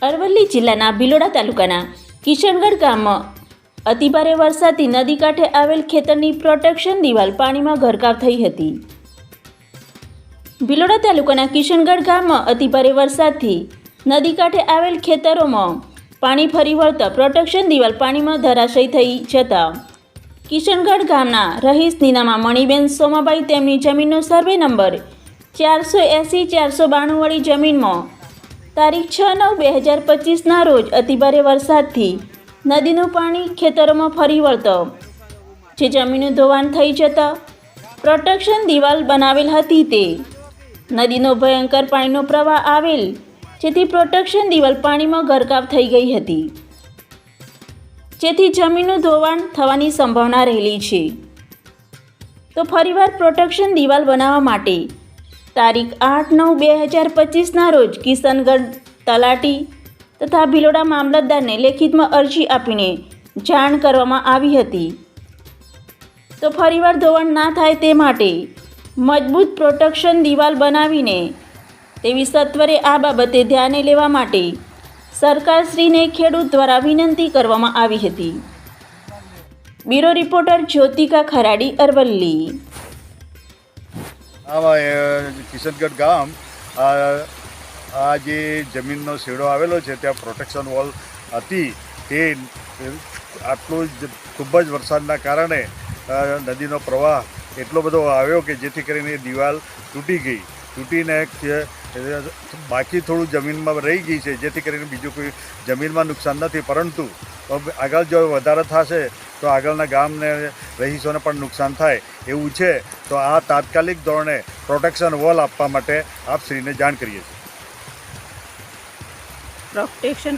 અરવલ્લી જિલ્લાના ભિલોડા તાલુકાના કિશનગઢ ગામમાં અતિભારે વરસાદથી નદી કાંઠે આવેલ ખેતરની પ્રોટેક્શન દિવાલ પાણીમાં ગરકાવ થઈ હતી. ભિલોડા તાલુકાના કિશનગઢ ગામમાં અતિભારે વરસાદથી નદી કાંઠે આવેલ ખેતરોમાં પાણી ફરી વળતા પ્રોટેક્શન દિવાલ પાણીમાં ધરાશયી થઈ જતા કિશનગઢ ગામના રહીશ નીનામા મણિબેન સોમાબાઈ તેમની જમીનનો સર્વે નંબર 480-492 વાળી જમીનમાં તારીખ 6/9/2025ના રોજ અતિભારે વરસાદથી નદીનું પાણી ખેતરોમાં ફરી વળતો જે જમીનનું ધોવાણ થઈ જતા પ્રોટેક્શન દિવાલ બનાવેલ હતી તે નદીનો ભયંકર પાણીનો પ્રવાહ આવેલ જેથી પ્રોટેક્શન દિવાલ પાણીમાં ગરકાવ થઈ ગઈ હતી, જેથી જમીનનું ધોવાણ થવાની સંભાવના રહેલી છે. તો ફરીવાર પ્રોટેક્શન દિવાલ બનાવવા માટે તારીખ 8/9/2025ના રોજ કિશનગઢ તલાટી તથા ભિલોડા મામલતદારને લેખિતમાં અરજી આપીને જાણ કરવામાં આવી હતી. તો ફરીવાર ધોવાણ ના થાય તે માટે મજબૂત પ્રોટેક્શન દિવાલ બનાવીને તેવી સત્વરે આ બાબતે ધ્યાને લેવા માટે સરકારશ્રીને ખેડૂત દ્વારા વિનંતી કરવામાં આવી હતી. Bureau reporter Jyotika Kharadi, Aravalli. કિશનગઢ ગામ આ જે જમીનનો શેડો આવેલો છે ત્યાં પ્રોટેક્શન વોલ હતી તે આટલું જ ખૂબ જ વરસાદના કારણે નદીનો પ્રવાહ એટલો બધો આવ્યો કે જેથી કરીને દિવાલ તૂટીને બાકી થોડું જમીનમાં રહી ગઈ છે, જેથી કરીને બીજું કોઈ જમીનમાં નુકસાન નથી. પરંતુ આગળ જો વધારે થશે તો આગળના ગામને રહીશોને પણ નુકસાન થાય એવું છે. તો આ તાત્કાલિક ધોરણે પ્રોટેક્શન વોલ આપવા માટે આપ શ્રીને જાણ કરીએ છીએ. પ્રોટેક્શન